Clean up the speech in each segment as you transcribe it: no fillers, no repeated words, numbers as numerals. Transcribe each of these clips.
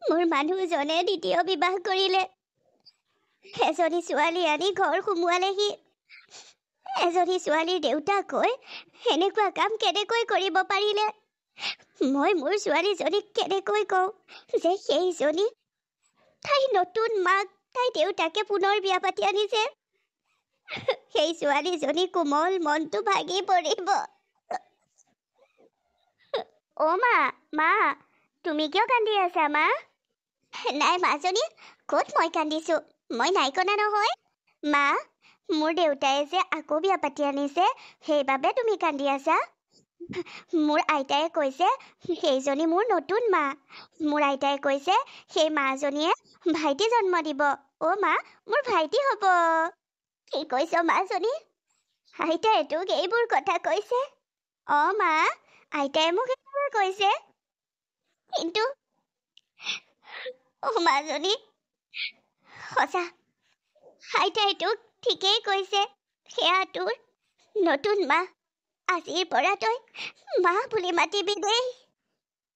মোৰ মানুহজনে দ্বিতীয় বিবাহ কৰিলে। এজনী ছোৱালী আনি ঘৰ সোমোৱালেহি। এজনী ছোৱালীৰ দেউতাক হৈ এনেকুৱা কাম কেনেকৈ কৰিব পাৰিলে? মই মোৰ ছোৱালীজনীক কেনেকৈ কওঁ যে সেইজনী তাই নতুন মাক তাই দেউতাকে পুনৰ বিয়া পাতি আনিছে? সেই ছোৱালীজনী কোমল মনটো ভাগি পৰিব। অ' মা তুমি কিয় কান্দি আছা মা? নাই মাজনী, ক'ত মই কান্দিছো? মই নাই কনা নহয়। মা, মোৰ দেউতাই যে আকৌ বিয়া পাতি আনিছে, সেইবাবে তুমি কান্দি আছা? মোৰ আইতাই কৈছে সেইজনী মোৰ নতুন মা। মোৰ আইতাই কৈছে সেই মাজনীয়ে ভাইটি জন্ম দিব। অ' মা, মোৰ ভাইটি হ'ব। কি কৈছ মাজনী? আইতাই তোক এইবোৰ কথা কৈছে? অ' মা, আইতাই মোক এইবোৰ কৈছে। কিন্তু অ' মাজনী, সঁচা আইতাই তোক ঠিকেই কৈছে। সেয়া তোৰ নতুন মা। আজিৰ পৰা তই মা বুলি মাতিবি দেই।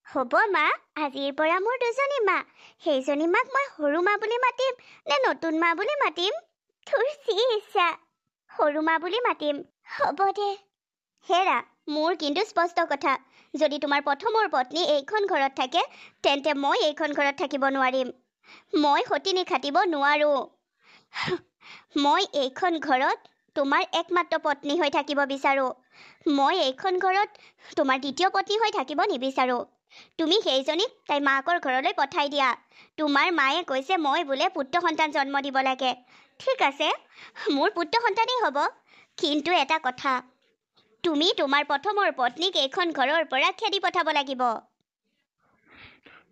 হ'ব মা, আজিৰ পৰা মোৰ দুজনী মা। সেইজনী মাক মই সৰু মা বুলি মাতিম নে নতুন মা বুলি মাতিম? তোৰ যি ইচ্ছা, সৰু মা বুলি মাতিম। হ'ব দে। হেৰা, মোৰ কিন্তু স্পষ্ট কথা। যদি তোমাৰ প্ৰথমৰ পত্নী এইখন ঘৰত থাকে, তেন্তে মই এইখন ঘৰত থাকিব নোৱাৰিম। মই সতিনী খাটিব নোৱাৰো। মই এইখন ঘৰত তোমাৰ একমাত্ৰ পত্নী হৈ থাকিব বিচাৰো। মই এইখন ঘৰত তোমাৰ দ্বিতীয় পত্নী হৈ থাকিব নিবিচাৰো। তুমি সেইজনীক তাই মাকৰ ঘৰলৈ পঠাই দিয়া। তোমাৰ মায়ে কৈছে মই বোলে পুত্ৰ সন্তান জন্ম দিব লাগে। ঠিক আছে, মোৰ পুত্ৰ সন্তানেই হ'ব। কিন্তু এটা কথা, তুমি তোমাৰ প্ৰথমৰ পত্নীক এইখন ঘৰৰ পৰা খেদি পঠাব লাগিব।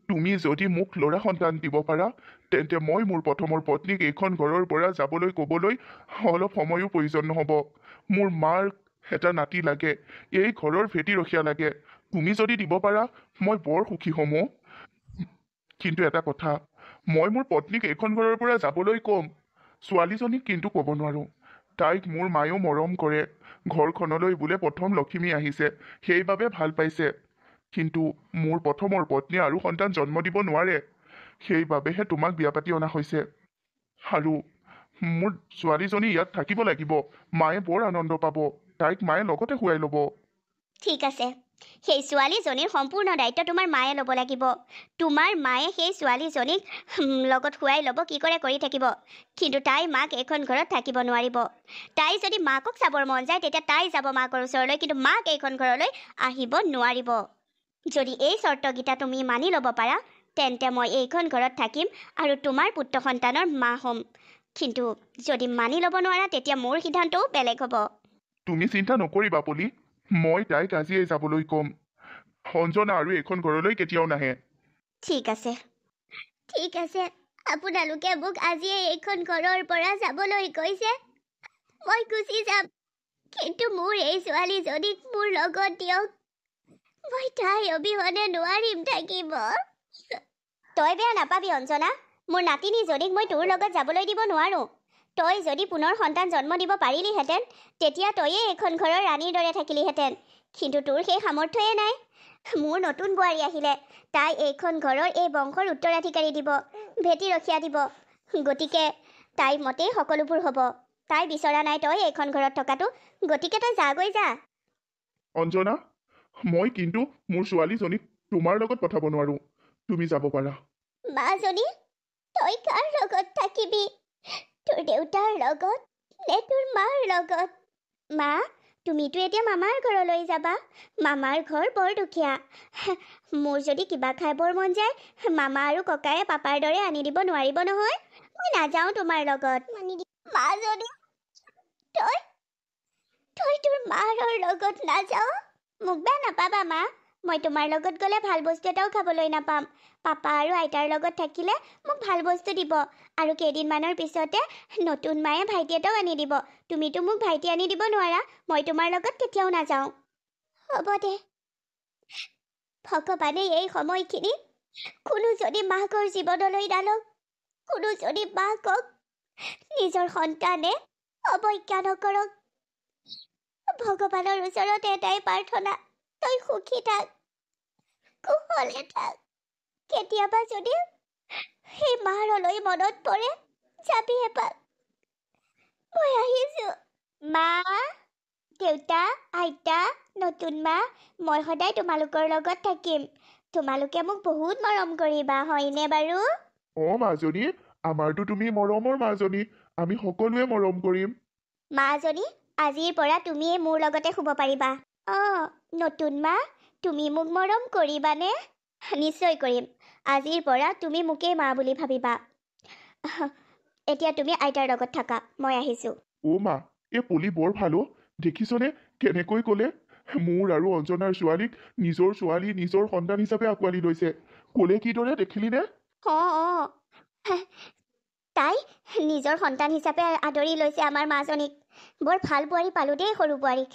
তুমি যদি মোক ল'ৰা সন্তান দিব পাৰা, তেন্তে মই মোৰ প্ৰথমৰ পত্নীক এইখন ঘৰৰ পৰা যাবলৈ ক'বলৈ অলপ সময়ো প্ৰয়োজন নহ'ব। মোৰ মাৰ এটা নাতি লাগে, এই ঘৰৰ ভেটি ৰখীয়া লাগে। তুমি যদি দিব পাৰা, মই বৰ সুখী হ'ম। কিন্তু এটা কথা, মই মোৰ পত্নীক এইখন ঘৰৰ পৰা যাবলৈ ক'ম, ছোৱালীজনীক কিন্তু ক'ব নোৱাৰো। তাইক মোৰ মায়েও মৰম কৰে। ঘৰখনলৈ বোলে প্ৰথম লখিমী আহিছে, সেইবাবে ভাল পাইছে। কিন্তু মোৰ প্ৰথমৰ পত্নীয়ে আৰু সন্তান জন্ম দিব নোৱাৰে। সেইবাবেহে তোমাক বিয়া পাতি অনা হৈছে। আৰু মোৰ ছোৱালীজনী ইয়াত থাকিব লাগিব। মায়ে বৰ আনন্দ পাব। তাইক মায়ে লগতে শুৱাই ল'ব। ঠিক আছে, সেই ছোৱালীজনীৰ সম্পূৰ্ণ দায়িত্ব তোমাৰ মায়ে ল'ব লাগিব। তোমাৰ মায়ে সেই ছোৱালীজনীক লগত শুৱাই ল'ব, কি কৰে কৰি থাকিব। কিন্তু তাই মাক এইখন ঘৰত থাকিব নোৱাৰিব। তাই যদি মাকক চাবৰ মন যায়, তেতিয়া তাই যাব মাকৰ ওচৰলৈ, কিন্তু মাক এইখন ঘৰলৈ আহিব নোৱাৰিব। যদি এই চৰ্তকেইটা তুমি মানি ল'ব পাৰা, তেন্তে মই এইখন ঘৰত থাকিম আৰু তোমাৰ পুত্ৰ সন্তানৰ মা হ'ম। কিন্তু যদি মানি ল'ব নোৱাৰা, তেতিয়া মোৰ সিদ্ধান্তও বেলেগ হ'ব। তুমি চিন্তা নকৰিবা পলি, মই তাইক আজিয়েই যাবলৈ ক'ম। অঞ্জনা আৰু এইখন ঘৰলৈ কেতিয়াও নাহে। ঠিক আছে, ঠিক আছে। আপোনালোকে মোক আজিয়েই এইখন ঘৰৰ পৰা যাবলৈ কৈছে। মই গুচি যাম, কিন্তু মোৰ এই ছোৱালীজনীক মোৰ লগত দিয়ক। মই তাই অবিহনে নোৱাৰিম থাকিব। তই বেয়া নাপাবি অঞ্জনা, মোৰ নাতিনীজনীক মই তোৰ লগত যাবলৈ দিব নোৱাৰো। তই যদি পুনৰ সন্তান জন্ম দিব পাৰিলিহেঁতেন, তেতিয়া তয়েই এইখন ঘৰৰ ৰাণীৰ দৰে থাকিলিহেঁতেন। কিন্তু তোৰ সেই সামৰ্থ্যই নাই। মোৰ নতুন বোৱাৰী আহিলে, তাই এইখন ঘৰৰ এই বংশৰ উত্তৰাধিকাৰী দিব, ভেটি ৰখীয়া দিব। গতিকে তাইৰ মতেই সকলোবোৰ হ'ব। তাই বিচৰা নাই তই এইখন ঘৰত থকাটো, গতিকে তই যাগৈ যা। অঞ্জনা, মই কিন্তু মোৰ ছোৱালীজনীক তোমাৰ লগত পঠাব নোৱাৰো। তুমি যাব পাৰা। মাজনী, তই কাৰ লগত থাকিবি? তোৰ দেউতাৰ লগত নে তোৰ মাৰ লগত? মা, তুমিতো এতিয়া মামাৰ ঘৰলৈ যাবা। মামাৰ ঘৰ বৰ দুখীয়া। মোৰ যদি কিবা খাবৰ মন যায়, মামা আৰু ককায়ে পাপাৰ দৰে আনি দিব নোৱাৰিব নহয়। মই নাযাওঁ তোমাৰ লগত। মাজনী, তই তোৰ মাৰ লগত নাযাওঁ? মোক বেয়া নাপাবা মা, মই তোমাৰ লগত গ'লে ভাল বস্তু এটাও খাবলৈ নাপাম। পাপা আৰু আইতাৰ লগত থাকিলে মোক ভাল বস্তু দিব, আৰু কেইদিনমানৰ পিছতে নতুন মায়ে ভাইটি এটাও আনি দিব। তুমিতো মোক ভাইটি আনি দিব নোৱাৰা, মই তোমাৰ লগত কেতিয়াও নাযাওঁ। হ'ব দে। ভগৱানে এই সময়খিনি কোনো যদি মাকৰ জীৱনলৈ নালক, কোনো যদি মাকক নিজৰ সন্তানে অৱজ্ঞা নকৰক। ভগৱানৰ ওচৰত এটাই প্ৰাৰ্থনা, তই সুখী থাক, কুশলে থাক। কেতিয়াবা যদি সেই মাৰলৈ মনত পৰে যাবি এপাক মই আহিছো মা দেউতা আইতা নতুন মা মই সদায় তোমালোকৰ লগত থাকিম তোমালোকে মোক বহুত মৰম কৰিবা হয়নে বাৰু মাজনী আমাৰতো তুমি মৰমৰ মাজনী আমি সকলোৱে মৰম কৰিম মাজনী আজিৰ পৰা তুমিয়ে মোৰ লগতে শুব পাৰিবা নতুন মা তুমি মোক মৰম কৰিবানে নিশ্চয় কৰিম আজিৰ পৰা তুমি মোকেই মা বুলি ভাবিবা এতিয়া তুমি আইতাৰ লগত থাকা মই আহিছো মা এই পুলি বৰ ভালো দেখিছনে কেনেকৈ ক'লে মোৰ আৰু অঞ্জনাৰ ছোৱালীক নিজৰ ছোৱালী নিজৰ সন্তান হিচাপে আঁকোৱালি লৈছে ক'লে কিদৰে দেখিলিনে তাই নিজৰ সন্তান হিচাপে আদৰি লৈছে আমাৰ মাজনীক বৰ ভাল বোৱাৰী পালো দেই সৰু বোৱাৰীক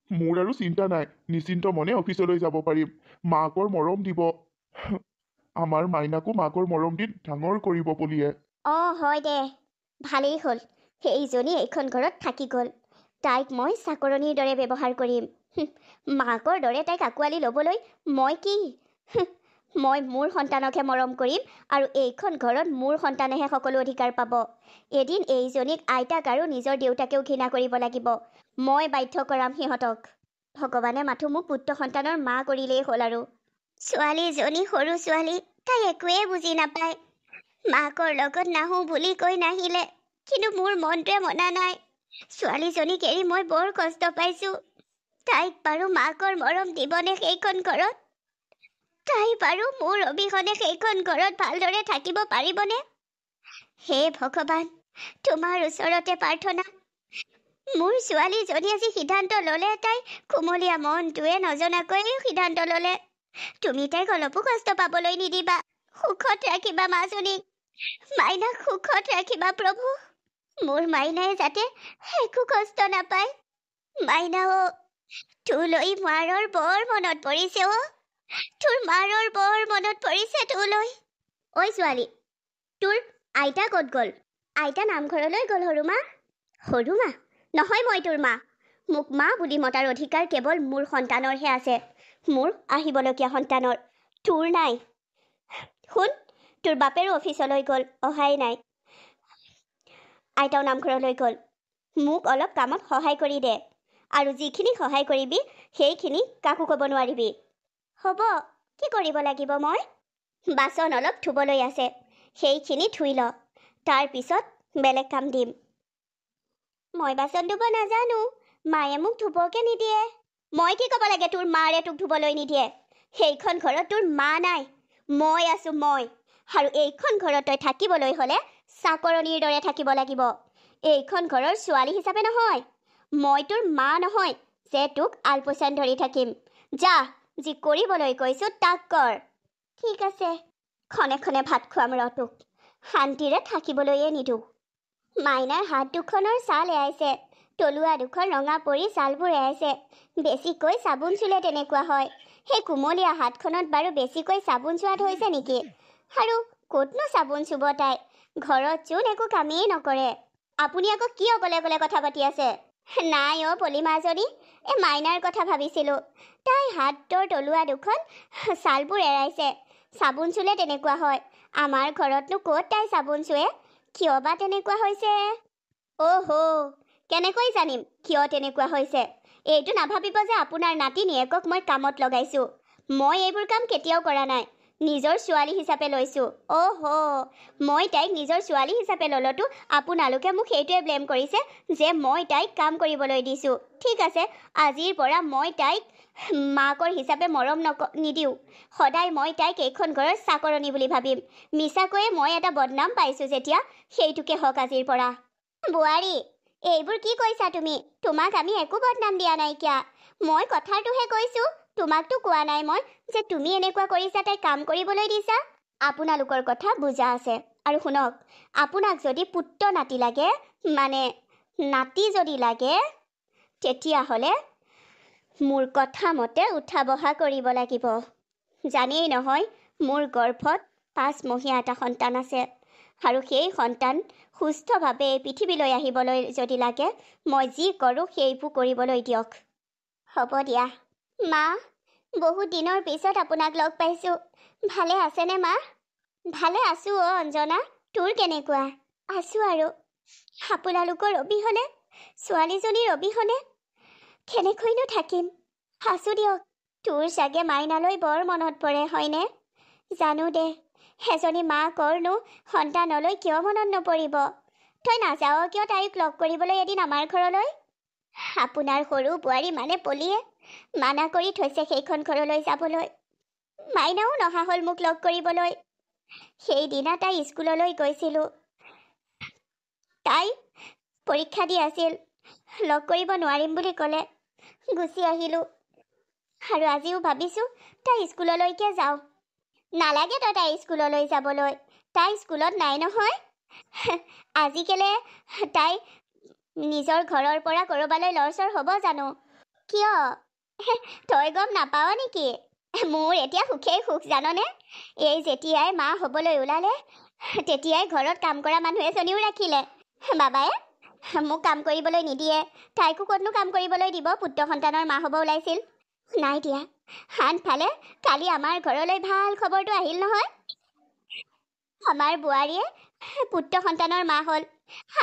মোৰ আৰু চিন্তা নাই নিশ্চিন্ত মনে অফিচলৈ যাব পাৰিম মাকৰ মৰম দিব আমাৰ মাইনাকো মাকৰ মৰম দি ডাঙৰ কৰিব পুলিয়ে হয় দে ভালেই হ'ল সেইজনী এইখন ঘৰত থাকি গ'ল তাইক মই চাকৰণীৰ দৰে ব্যৱহাৰ কৰিম মাকৰ দৰে তাইক আঁকোৱালি ল'বলৈ মই কি মই মোৰ সন্তানকহে মৰম কৰিম আৰু এইখন ঘৰত মোৰ সন্তানেহে সকলো অধিকাৰ পাব এদিন এইজনীক আইতাক আৰু নিজৰ দেউতাকেও ঘৃণা কৰিব লাগিব মই বাধ্য কৰাম সিহঁতক ভগৱানে মাথো মোক পুত্ৰ সন্তানৰ মা কৰিলেই হ'ল আৰু ছোৱালীজনী সৰু ছোৱালী তাই একোৱেই বুজি নাপায় মাকৰ লগত নাহো বুলি কৈ নাহিলে কিন্তু মোৰ মনটোৱে মনা নাই ছোৱালীজনীক এৰি মই বৰ কষ্ট পাইছো তাইক বাৰু মাকৰ মৰম দিবনে সেইখন ঘৰত তাই বাৰু মোৰ অবিহনে সেইখন ঘৰত ভালদৰে থাকিব পাৰিবনে হে ভগৱান তোমাৰ ওচৰতে প্ৰাৰ্থনা মোৰ ছোৱালীজনী আজি সিদ্ধান্ত ল'লে তাই কুমলীয়া মনটোৱে নজনাকৈ সিদ্ধান্ত ল'লে তুমি তাইক অলপো কষ্ট পাবলৈ নিদিবা সুখত ৰাখিবা মাজনীক মাইনাক সুখত ৰাখিবা প্ৰভু মোৰ মাইনাই যাতে একো কষ্ট নাপায় মাইনা তোলৈ মাৰৰ বৰ মনত পৰিছে তোৰ মাৰৰ বৰ মনত পৰিছে তোলৈ ঐ ছোৱালী তোৰ আইতা ক'ত গ'ল আইতা নামঘৰলৈ গ'ল সৰু মা নহয় মই তোৰ মা মোক মা বুলি মতাৰ অধিকাৰ কেৱল মোৰ সন্তানৰহে আছে মোৰ আহিবলগীয়া সন্তানৰ তোৰ নাই শুন তোৰ বাপেৰো অফিচলৈ গ'ল অহাই নাই আইতাও নামঘৰলৈ গ'ল মোক অলপ কামত সহায় কৰি দে আৰু যিখিনি সহায় কৰিবি সেইখিনি কাকো ক'ব নোৱাৰিবি হ'ব কি কৰিব লাগিব মই বাচন অলপ ধুবলৈ আছে সেইখিনি ধুই ল তাৰপিছত বেলেগ কাম দিম মই বাচন ধুব নাজানো মায়ে মোক ধুবকে নিদিয়ে মই কি ক'ব লাগে তোৰ মাৰে তোক ধুবলৈ নিদিয়ে সেইখন ঘৰত তোৰ মা নাই মই আছো মই আৰু এইখন ঘৰত তই থাকিবলৈ হ'লে চাকৰণীৰ দৰে থাকিব লাগিব এইখন ঘৰৰ ছোৱালী হিচাপে নহয় মই তোৰ মা নহয় যে তোক আলপৈচান ধৰি থাকিম যা যি কৰিবলৈ কৈছো তাক কৰ ঠিক আছে খনে খনে ভাত খুৱাম ৰ তোক শান্তিৰে থাকিবলৈয়ে নিদিওঁ মাইনাৰ হাত দুখনৰ ছাল এৰাইছে তলুৱা দুখন ৰঙা পৰি ছালবোৰ এৰাইছে বেছিকৈ চাবোন চুলে তেনেকুৱা হয় সেই কোমলীয়া হাতখনত বাৰু বেছিকৈ চাবোন চোৱাত হৈছে নেকি আৰু ক'তনো চাবোন চুব তাই ঘৰত চোন একো কামেই নকৰে আপুনি আকৌ কি অকলে অকলে কথা পাতি আছে নাই পলি মাজনী মাইনাৰ কথা ভাবিছিলো তাই হাতৰ তলুৱা দুখন ছালবোৰ এৰাইছে চাবোন চুলে তেনেকুৱা হয় আমাৰ ঘৰতনো ক'ত তাই চাবোন চুৱে কিয় বা তেনেকুৱা হৈছে কেনেকৈ জানিম কিয় তেনেকুৱা হৈছে এইটো নাভাবিব যে আপোনাৰ নাতিনীয়েকক মই কামত লগাইছো মই এইবোৰ কাম কেতিয়াও কৰা নাই নিজৰ ছোৱালী হিচাপে লৈছো মই তাইক নিজৰ ছোৱালী হিচাপে ল'লতো আপোনালোকে মোক সেইটোৱে ব্লেম কৰিছে যে মই তাইক কাম কৰিবলৈ দিছো ঠিক আছে আজিৰ পৰা মই তাইক মাকৰ হিচাপে মৰম নিদিওঁ সদায় মই তাইক এইখন ঘৰৰ চাকৰণী বুলি ভাবিম মিছাকৈয়ে মই এটা বদনাম পাইছো যেতিয়া সেইটোকে হওক আজিৰ পৰা বোৱাৰী এইবোৰ কি কৈছা তুমি তোমাক আমি একো বদনাম দিয়া নাইকিয়া মই কথাটোহে কৈছো তোমাকতো কোৱা নাই মই যে তুমি এনেকুৱা কৰিছা তাই কাম কৰিবলৈ দিছা আপোনালোকৰ কথা বুজা আছে আৰু শুনক আপোনাক যদি পুত্ৰ নাতি লাগে মানে নাতি যদি লাগে তেতিয়াহ'লে মোৰ কথা মতে উঠা বহা কৰিব লাগিব জানেই নহয় মোৰ গৰ্ভত 5 মহীয়া এটা সন্তান আছে আৰু সেই সন্তান সুস্থভাৱে পৃথিৱীলৈ আহিবলৈ যদি লাগে মই যি কৰোঁ সেইবোৰ কৰিবলৈ দিয়ক হ'ব দিয়া মা বহুত দিনৰ পিছত আপোনাক লগ পাইছোঁ ভালে আছেনে মা ভালে আছো অঞ্জনা, তোৰ কেনেকুৱা? আছো আৰু আপোনালোকৰ অবিহনে, ছোৱালীজনীৰ অবিহনে কেনেকৈনো থাকিম? আছো দিয়ক। তোৰ চাগে মাইনালৈ বৰ মনত পৰে হয়নে? জানো দে, এজনী মাকৰনো সন্তানলৈ কিয় মনত নপৰিব? তই নাযাৱ কিয় তাইক লগ কৰিবলৈ এদিন আমাৰ ঘৰলৈ? আপোনাৰ সৰু বোৱাৰী মানে পলিয়ে মানা কৰি থৈছে সেইখন ঘৰলৈ যাবলৈ। মাইনাও নহা হ'ল মোক লগ কৰিবলৈ। সেইদিনা তাই স্কুললৈ গৈছিলোঁ। তাই পৰীক্ষা দি আছিল, লগ কৰিব নোৱাৰিম বুলি ক'লে, গুচি আহিলোঁ। আৰু আজিও ভাবিছোঁ তাই স্কুললৈকে যাওঁ। নালাগে তই তাই স্কুললৈ যাবলৈ, তাই স্কুলত নাই নহয়। আজিকালি তাই নিজৰ ঘৰৰ পৰা ক'ৰবালৈ লৰচৰ হ'ব জানো? কিয়? তই গম নাপাৱ নেকি? মোৰ এতিয়া সুখেই সুখ জাননে? এই যেতিয়াই মা হ'বলৈ ওলালে তেতিয়াই ঘৰত কাম কৰা মানুহ এজনীও ৰাখিলে। বাবাই মোক কাম কৰিবলৈ নিদিয়ে, তাইকো ক'তনো কাম কৰিবলৈ দিব? পুত্ৰ সন্তানৰ মা হ'ব ওলাইছিল, নাই দিয়া। আনফালে কালি আমাৰ ঘৰলৈ ভাল খবৰটো আহিল নহয়। আমাৰ বোৱাৰীয়ে পুত্ৰ সন্তানৰ মা হ'ল।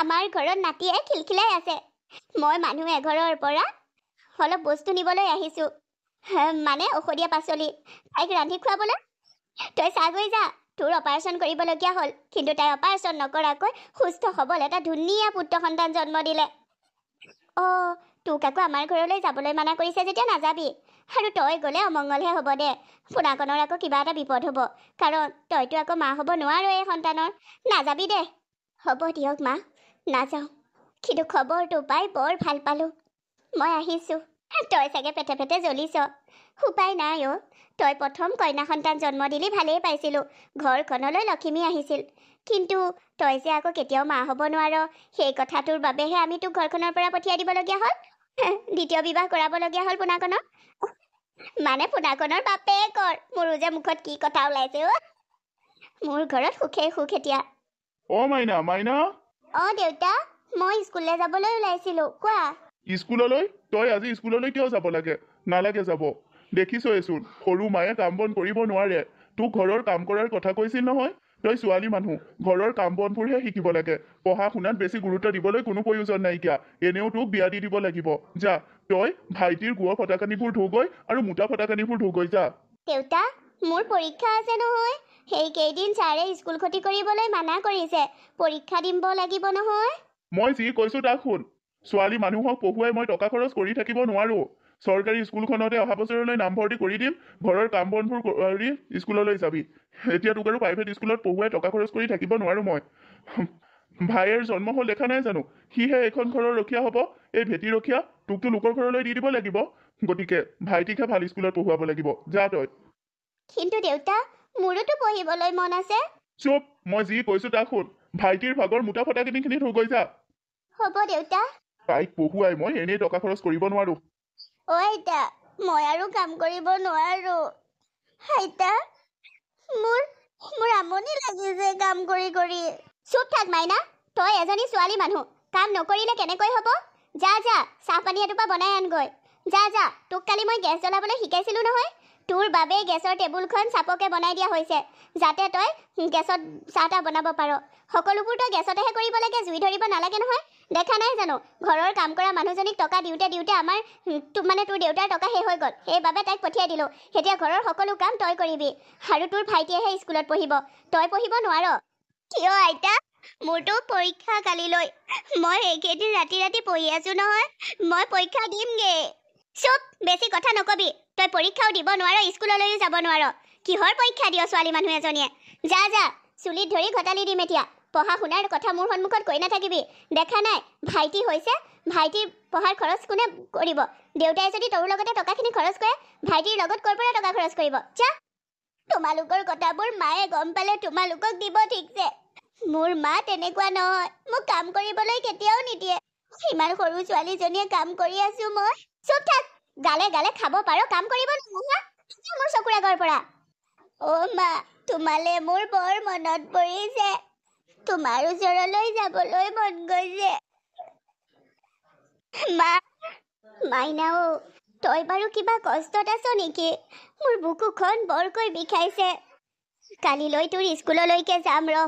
আমাৰ ঘৰত নাতিয়ে খিলখিলাই আছে। মই মানুহ এঘৰৰ পৰা অলপ বস্তু নিবলৈ আহিছোঁ, মানে ঔষধীয়া পাচলি, তাইক ৰান্ধি খুৱাবলৈ। তই চাগৈ যা, তোৰ অপাৰেশ্যন কৰিবলগীয়া হ'ল, কিন্তু তাই অপাৰেশ্যন নকৰাকৈ সুস্থ সবল এটা ধুনীয়া পুত্ৰ সন্তান জন্ম দিলে। অঁ, তোক আকৌ আমাৰ ঘৰলৈ যাবলৈ মানা কৰিছে যেতিয়া নাযাবি। আৰু তই গ'লে অমংগলহে হ'ব দে। পোনাকণৰ আকৌ কিবা এটা বিপদ হ'ব, কাৰণ তইতো আকৌ মা হ'ব নোৱাৰ এই সন্তানৰ। নাযাবি দে। হ'ব দিয়ক মা, নাযাওঁ। কিন্তু খবৰটো পাই বৰ ভাল পালোঁ। মই আহিছোঁ। তই চাগে পেটে পেটে জ্বলিছ। উপায় নাই অ'। তই প্ৰথম কন্যা সন্তান জন্ম দিলি ভালেই পাইছিলোঁ। ঘৰখনলৈ লখিমী আহিছিল। কিন্তু তই যে আকৌ কেতিয়াও মা হ'ব নোৱাৰ, সেই কথাটোৰ বাবেহে আমি তোক ঘৰখনৰ পৰা পঠিয়াই দিবলগীয়া হ'ল। দ্বিতীয় বিবাহ কৰাবলগীয়া হ'ল পোনাকণক। মানে পোনাকণৰ বাপেকৰ। মোৰো যে মুখত কি কথা ওলাইছে অ'। মোৰ ঘৰত সুখেই সুখ এতিয়া। অ মাইনা, মাইনা। অঁ দেউতা, মই স্কুললৈ যাবলৈ ওলাইছিলোঁ, কোৱা। স্কুললৈ? তই আজি স্কুললৈ কিয় যাব লাগে? নালাগে যাব। দেখিছইচোন, সৰু মায়ে কাম বন কৰিব নোৱাৰে। তোক ঘৰৰ কাম কৰাৰ কথা কৈছিল নহয়। তই ছোৱালী মানুহ, ঘৰৰ কাম বনবোৰহে শিকিব লাগে। পঢ়া শুনাত বেছি গুৰুত্ব দিবলৈ কোনো প্ৰয়োজন নাইকিয়া। এনেও তোক বিয়া দি দিব লাগিব। যা, তই ভাইটিৰ গোৱা ফটাকানিবোৰ ধুগৈ আৰু মোটা ফটাকানিবোৰ ধুগৈ যা। দেউতা, মোৰ পৰীক্ষা আছে নহয়। সেইকেইদিন ছাৰে স্কুল ক্ষতি কৰিবলৈ মানা কৰিছে। পৰীক্ষা দিব লাগিব নহয়। মই যি কৈছো তাক শুন। ছোৱালী মানুহক পঢ়ুৱাই মই টকা খৰচ কৰি থাকিব নোৱাৰো। চৰকাৰী স্কুলখনতে অহা বছৰলৈ নামভৰ্তি কৰি দিম। ঘৰৰ কাম বনবোৰ কৰি স্কুললৈ যাবি। এতিয়া তোক আৰু প্ৰাইভেট স্কুলত পঢ়ুৱাই টকা খৰচ কৰি থাকিব নোৱাৰো মই। ভাইৰ জন্ম হ'ল দেখা নাই জানো? সিহে এইখন ঘৰৰ ৰখীয়া হ'ব, এই ভেটি ৰখীয়া। তোকতো লোকৰ ঘৰলৈ দি দিব লাগিব। গতিকে ভাইটিকহে ভাল স্কুলত পঢ়ুৱাব লাগিব। যা তই। কিন্তু দেউতা, মোৰোতো পঢ়িবলৈ মন আছে। চুপ, মই যি কৈছো তাক শুন। ভাইটিৰ ভাগৰ মোটা ফটাকিনিখিনি ধুগৈ যা। হ'ব দেউতা। তাইক পঢ়ুৱাই মই এনেই টকা খৰচ কৰিব নোৱাৰো। অ আইতা, মই আৰু কাম কৰিব নোৱাৰো। আইতা, মোৰ আমনি লাগিছে কাম কৰি কৰি। চুপ থাক মাইনা, তই এজনী ছোৱালী মানুহ, কাম নকৰিলে কেনেকৈ হ'ব? যা যা, চাহ পানী এটোপা বনাই আনগৈ। যা যা, তোক কালি মই গেছ জ্বলাবলৈ শিকাইছিলো নহয়। তোৰ বাবেই গেছৰ টেবুলখন চাপকে বনাই দিয়া হৈছে, যাতে তই গেছত চাহ তাহ বনাব পাৰ। সকলোবোৰ তই গেছতেহে কৰিব লাগে, জুই ধৰিব নালাগে নহয়। দেখা নাই জানো, ঘৰৰ কাম কৰা মানুহজনীক টকা দিওঁতে দিওঁতে আমাৰ মানে তোৰ দেউতাৰ টকা শেষ হৈ গ'ল। সেইবাবে তাইক পঠিয়াই দিলোঁ। এতিয়া ঘৰৰ সকলো কাম তই কৰিবি। আৰু তোৰ ভাইটিয়েহে স্কুলত পঢ়িব, তই পঢ়িব নোৱাৰ। কিয় আইতা? মোৰতো পৰীক্ষা কালিলৈ। মই এইকেইদিন ৰাতি ৰাতি পঢ়ি আছো নহয়। মই পৰীক্ষা দিমগে। চুপ, বেছি কথা নকবি। তই পৰীক্ষাও দিব নোৱাৰ, স্কুললৈও যাব নোৱাৰ। কিহৰ পৰীক্ষা দিয় ছোৱালী মানুহ এজনীয়ে? যা যা, চুলিত ধৰি ঘটালি দিম এতিয়া। পঢ়া শুনাৰ কথা মোৰ সন্মুখত কৈ নাথাকিবি। দেখা নাই ভাইটি হৈছে, ভাইটিৰ পঢ়াৰ খৰচ কোনে কৰিব? দেউতাই যদি তোৰ লগতে টকাখিনি খৰচ কৰে, ভাইটিৰ লগত ক'ৰ পৰা টকা খৰচ কৰিব? যা। তোমালোকৰ কথাবোৰ মায়ে গম পালে তোমালোকক দিব ঠিকছে। মোৰ মা তেনেকুৱা নহয়, মোক কাম কৰিবলৈ কেতিয়াও নিদিয়ে। ইমান সৰু ছোৱালীজনীয়ে কাম কৰি আছো মই। চুপ থাক, গালে গালে খাব পাৰ, কাম কৰিব নোহোৱা মোৰ চকুৰ আগৰ পৰা। অ' মা, তোমালে মোৰ বৰ মনত পৰিছে। তোমাৰ ওচৰলৈ যাবলৈ মন গৈছে। মা, মাইনাও, তই বাৰু কিবা কষ্টত আছ নেকি? মোৰ বুকুখন বৰকৈ বিষাইছে। কালিলৈ তোৰ স্কুললৈকে যাম ৰ।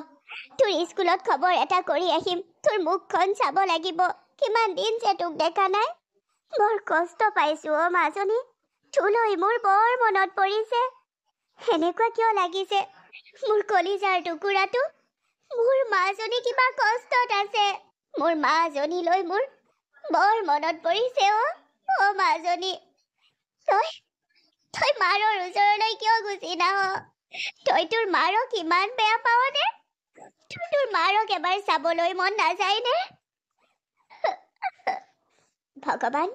তোৰ স্কুলত খবৰ এটা কৰি আহিম। তোৰ মুখখন চাব লাগিব। কিমান দিন যে তোক দেখা নাই। বৰ কষ্ট পাইছো অ মাজনী। তোলৈ মোৰ বৰ মনত পৰিছে। এনেকুৱা কিয় লাগিছে? মোৰ কলিজাৰ টুকুৰাটো। মোৰ মাজনী কিবা কষ্টত আছে। মোৰ মাজনীলৈ মোৰ বৰ মনত পৰিছে অ মাজনী। তই তই মাৰৰ ওচৰলৈ কিয় গুচি নাহ? তই তোৰ মাৰক ইমান বেয়া পাৱনে? তোৰ মাৰক এবাৰ চাবলৈ মন নাযায়নে? ভগৱান,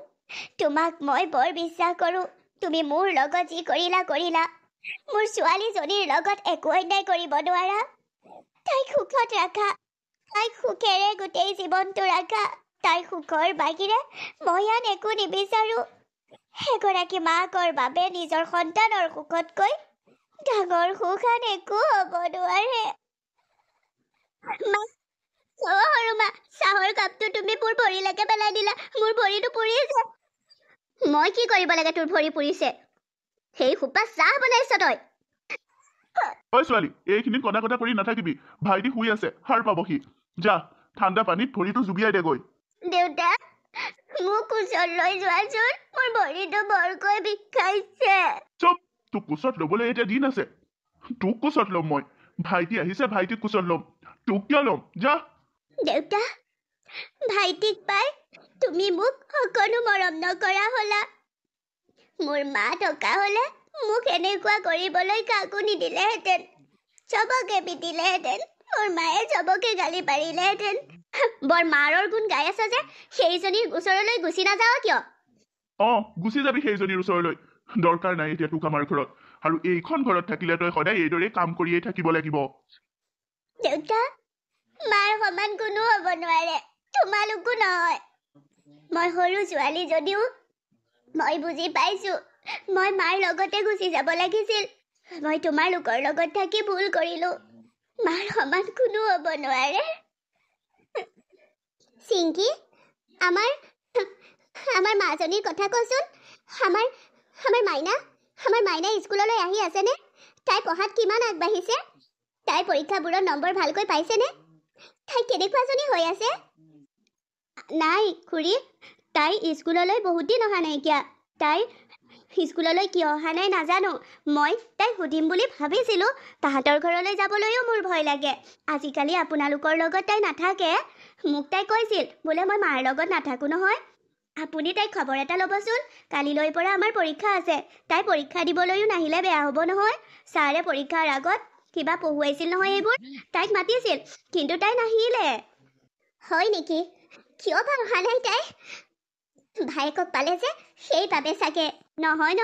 তোমাক মই বৰ বিশ্বাস কৰোঁ। তুমি মোৰ লগত যি কৰিলা কৰিলা। মোৰ ছোৱালীজনীৰ লগত একো অন্যায় কৰিব নোৱাৰা। তাইক সুখত ৰাখা। তাইক সুখেৰে গোটেই জীৱনটো ৰাখা। তাইৰ সুখৰ বাহিৰে মই আন একো নিবিচাৰোঁ। এগৰাকী মাকৰ বাবে নিজৰ সন্তানৰ সুখতকৈ ডাঙৰ সুখ আন একো হ'ব নোৱাৰে। মা, সৰু মা, চাহৰ কাপটো তুমি মোৰ ভৰিলৈকে পেলাই দিলা। মোৰ ভৰিটো পুৰিছে। মই কি কৰিব লাগে তোৰ ভৰি পুৰিছে? সেই সোপা চাহ বনাইছ তই? ঐ ছোৱালী, এইখিনিত কটা কটা কৰি নাথাকিবি। ভাইটি শুই আছে, সাৰ পাবহি। যা, ঠাণ্ডা পানীত ভৰিটো জুবিয়াই দেগৈ। দেউতা, মোক কোচলৈ যোৱাচোন। মোৰ ভৰিটো বৰকৈ বিষাইছে। চুপ, তোক কোচত ল'বলৈ এতিয়া দিন আছে? তোক কোচত ল'ম মই। ভাইটি আহিছে, ভাইটিক কোচত ল'ম। তোক কিয় ল'ম? যা। দেউতা, ভাইটিক পাই তুমি মোক অকণো মৰম নকৰা হলা। মোৰ মা থকা হলে মোক এনেকুৱা কৰিবলৈ কাকো নিদিলেহেঁতেন। চবকে পিটিলেহেঁতেন। মোৰ মায়ে চবকে গালি পাৰিলেহেঁতেন। বৰ মাৰৰ গুণ গাই আছ যে, সেইজনীৰ ওচৰলৈ গুচি নাযাৱ কিয়? গুচি যাবি সেইজনীৰ ওচৰলৈ। দৰকাৰ নাই এতিয়া তোক আমাৰ ঘৰত। আৰু এইখন ঘৰত থাকিলে তই সদায় এইদৰে কাম কৰিয়েই থাকিব লাগিব। দেউতা, মাৰ সমান কোনো হ'ব নোৱাৰে। তোমালোকো নহয়। মই সৰু ছোৱালী যদিও মই বুজি পাইছো। মই মাৰ লগতে গুচি যাব লাগিছিল। মই তোমালোকৰ লগত থাকি ভুল কৰিলো। মাৰ সমান কোনো হ'ব নোৱাৰে। চিংকি, আমাৰ মাজনীৰ কথা কচোন। আমাৰ মাইনা স্কুললৈ আহি আছেনে? তাই পঢ়াত কিমান আগবাঢ়িছে? তাই পৰীক্ষাবোৰত নম্বৰ ভালকৈ পাইছেনে? তাই কেনেকুৱাজনী হৈ আছে? নাই খুৰী, তাই স্কুললৈ বহুত দিন অহা নাইকিয়া। তাই স্কুললৈ কিয় অহা নাই নাজানো। মই তাইক সুধিম বুলি ভাবিছিলোঁ। তাহাঁতৰ ঘৰলৈ যাবলৈও মোৰ ভয় লাগে। আজিকালি আপোনালোকৰ লগত তাই নাথাকে। মোক তাই কৈছিল বোলে মই মাৰ লগত নাথাকোঁ নহয়। আপুনি তাইক খবৰ এটা ল'বচোন। কালিলৈ পৰা আমাৰ পৰীক্ষা আছে। তাই পৰীক্ষা দিবলৈও নাহিলে বেয়া হ'ব নহয়। ছাৰে পৰীক্ষাৰ আগত কিবা পঢ়ুৱাইছিল নহয় এইবোৰ। তাইক মাতিছিল, কিন্তু তাই নাহিলে। হয় নেকি? কিয় বা অহা নাই তাই? ভায়েকক পালে যে সেইবাবে চাগে। নহয়,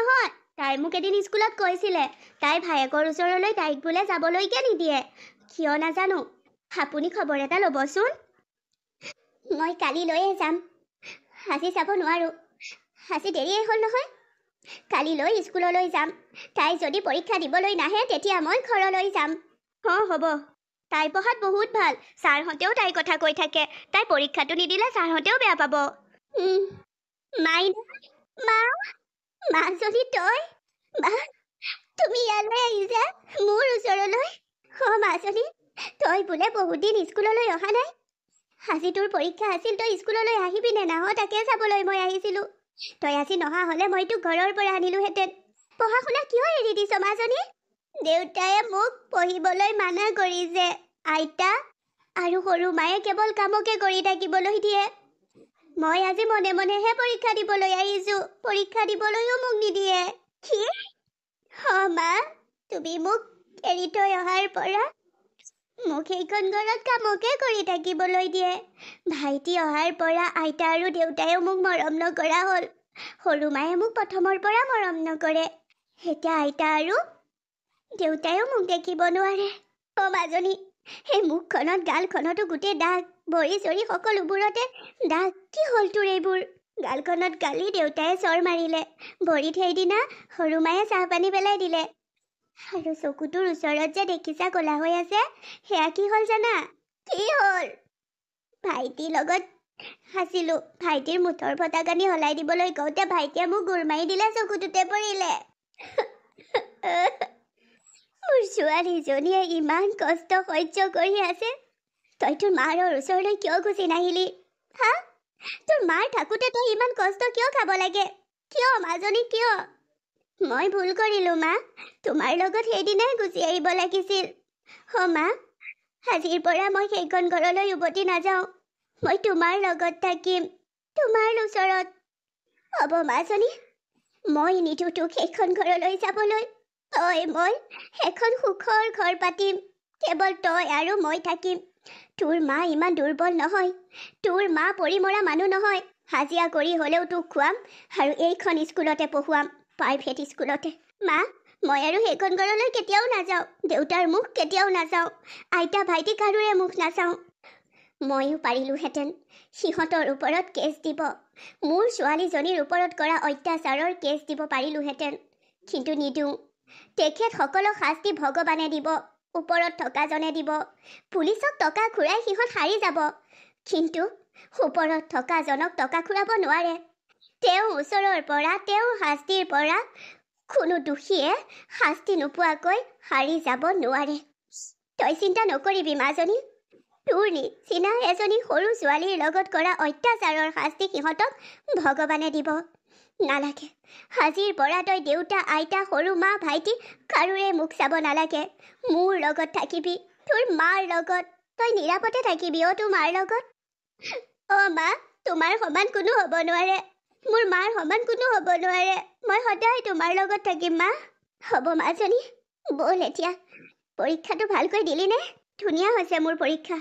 তাই মোক এদিন স্কুলত কৈছিলে তাই ভায়েকৰ ওচৰলৈ তাইক বোলে যাবলৈকে নিদিয়ে। কিয় নাজানো। আপুনি খবৰ এটা ল'বচোন। মই কালিলৈয়ে যাম। আজি যাব নোৱাৰোঁ। আজি দেৰিয়ে হ'ল নহয়। কালিলৈ স্কুললৈ যাম। তাই যদি পৰীক্ষা দিবলৈ নাহে তেতিয়া মই ঘৰলৈ যাম। হ'ব। তাই পঢ়াত বহুত ভাল। ছাৰহঁতেও তাইৰ কথা কৈ থাকে। তাই পৰীক্ষাটো নিদিলে ছাৰহঁতেও বেয়া পাব। মাইনা, মা, মাজনী তই? মা, তুমি ইয়ালৈ আহিছা মোৰ ওচৰলৈ? মাজনী, তই বোলে বহুত দিন স্কুললৈ অহা নাই। আজি তোৰ পৰীক্ষা আছিল, তই স্কুললৈ আহিবি নে নাহ তাকে চাবলৈ মই আহিছিলোঁ। তই আজি নহা হ'লে মই তোক ঘৰৰ পৰা আনিলোহেঁতেন। পঢ়া শুনা কিয় এৰি দিছ মাজনী? দেউতায়ে মোক পঢ়িবলৈ মানা কৰিছে। আইতা আৰু সৰু মায়ে কেৱল কামকে কৰি থাকিবলৈ দিয়ে। মই আজি মনে মনেহে পৰীক্ষা দিবলৈ আহিছোঁ। পৰীক্ষা দিবলৈও মোক নিদিয়ে। কি? মা, তুমি মোক এৰি থৈ অহাৰ পৰা মোক সেইখন ঘৰত কামকে কৰি থাকিবলৈ দিয়ে। ভাইটি অহাৰ পৰা আইতা আৰু দেউতায়েও মোক মৰম নকৰা হ'ল। সৰু মায়ে মোক প্ৰথমৰ পৰা মৰম নকৰে। এতিয়া আইতা আৰু দেউতায়েও মোক দেখিব নোৱাৰে। মাজনী, সেই মুখখনত গালখনতো গোটেই দাগ, ভৰি চৰি সকলোবোৰতে দাগ। কি হ'ল তোৰ এইবোৰ? গালখনত গালি, দেউতায়ে চৰ মাৰিলে। ভৰিত সেইদিনা সৰু মায়ে চাহপানী পেলাই দিলে। আৰু চকুটোৰ ওচৰত যে দেখিছা ক'লা হৈ আছে, সেয়া কি হ'ল জানা? কি হ'ল? ভাইটিৰ লগত আছিলোঁ। ভাইটিৰ মুঠৰ ফটাকানি সলাই দিবলৈ কওঁতে ভাইটিয়ে মোক গোৰ মাৰি দিলে, চকুটোতে পৰিলে। মোৰ ছোৱালীজনীয়ে ইমান কষ্ট সহ্য কৰি আছে, তই তোৰ মাৰৰ ওচৰলৈ কিয় গুচি নাহিলি? হা? তোৰ মাৰ থাকোঁতে তই ইমান কষ্ট কিয় খাব লাগে? কিয় মাজনী কিয়? মই ভুল কৰিলোঁ মা, তোমাৰ লগত সেইদিনাই গুচি আহিব লাগিছিল। মা, আজিৰ পৰা মই সেইখন ঘৰলৈ উভতি নাযাওঁ। মই তোমাৰ লগত থাকিম, তোমাৰ ওচৰত। হ'ব মাজনী, মই নিদো তোক সেইখন ঘৰলৈ যাবলৈ। মই এখন সুখৰ ঘৰ পাতিম, কেৱল তই আৰু মই থাকিম। তোৰ মা ইমান দুৰ্বল নহয়, তোৰ মা পৰি মৰা মানুহ নহয়। হাজিৰা কৰি হ'লেও তোক খুৱাম আৰু এইখন স্কুলতে পঢ়ুৱাম, প্ৰাইভেট স্কুলতে। মা, মই আৰু সেইখন ঘৰলৈ কেতিয়াও নাযাওঁ। দেউতাৰ মুখ কেতিয়াও নাচাওঁ, আইতা ভাইটি কাৰোৰে মুখ নাচাওঁ। ময়ো পাৰিলোহেঁতেন সিহঁতৰ ওপৰত কেছ দিব, মোৰ ছোৱালীজনীৰ ওপৰত কৰা অত্যাচাৰৰ কেছ দিব পাৰিলোহেঁতেন, কিন্তু নিদিওঁ। তেখেতসকলক শাস্তি ভগৱানে দিব, ওপৰত থকাজনে দিব। পুলিচক টকা ঘূৰাই সিহঁত হাৰি যাব, কিন্তু ওপৰত থকাজনক টকা ঘূৰাব নোৱাৰে। তেওঁ ওচৰৰ পৰা, তেওঁ শাস্তিৰ পৰা কোনো দোষীয়ে শাস্তি নোপোৱাকৈ হাৰি যাব নোৱাৰে। তই চিন্তা নকৰিবি মাজনী, তোৰ নিচিনা এজনী সৰু ছোৱালীৰ লগত কৰা অত্যাচাৰৰ শাস্তি সিহঁতক ভগৱানে দিব। নালাগে, আজিৰ পৰা তই দেউতা, আইতা, সৰু মা, ভাইটি কাৰোৰে মুখ চাব নালাগে। মোৰ লগত থাকিবি, তোৰ মাৰ লগত। তই নিৰাপদে থাকিবি তোৰ মাৰ লগত। মা, তোমাৰ সমান কোনো হ'ব নোৱাৰে, মোৰ মাৰ সমান কোনো হ'ব নোৱাৰে। মই সদায় তোমাৰ লগত থাকিম মা। হ'ব মাজনী, ব'ল এতিয়া। পৰীক্ষাটো ভালকৈ দিলি নে? ধুনীয়া হৈছে মোৰ পৰীক্ষা।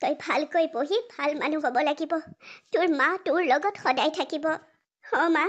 তই ভালকৈ পঢ়ি ভাল মানুহ হ'ব লাগিব। তোৰ মা তোৰ লগত সদায় থাকিব। মা।